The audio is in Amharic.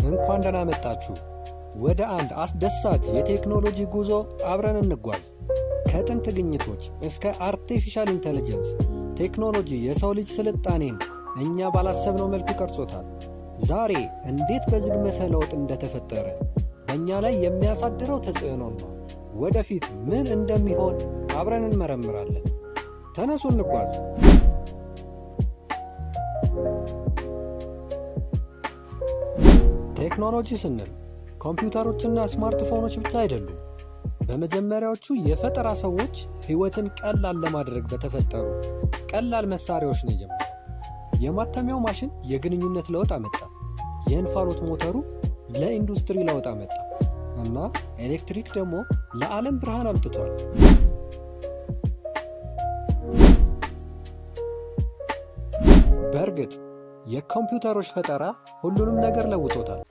እንኳን ደህና መጣችሁ ወደ አንድ አስደሳች የቴክኖሎጂ ጉዞ አብረን እንጓዝ። ከጥንት ግኝቶች እስከ አርቲፊሻል ኢንተለጀንስ ቴክኖሎጂ የሰው ልጅ ስልጣኔን እኛ ባላሰብነው መልኩ ቀርጾታል። ዛሬ እንዴት በዝግመተ ለውጥ እንደተፈጠረ በእኛ ላይ የሚያሳድረው ተጽዕኖና ወደፊት ምን እንደሚሆን አብረን እንመረምራለን። ተነሱ እንጓዝ። ቴክኖሎጂ ስንል ኮምፒውተሮችና ስማርትፎኖች ብቻ አይደሉም። በመጀመሪያዎቹ የፈጠራ ሰዎች ሕይወትን ቀላል ለማድረግ በተፈጠሩ ቀላል መሳሪያዎች ነው የጀመረው። የማተሚያው ማሽን የግንኙነት ለውጥ አመጣ። የእንፋሎት ሞተሩ ለኢንዱስትሪ ለውጥ አመጣ እና ኤሌክትሪክ ደግሞ ለዓለም ብርሃን አምጥቷል። በእርግጥ የኮምፒውተሮች ፈጠራ ሁሉንም ነገር ለውጦታል።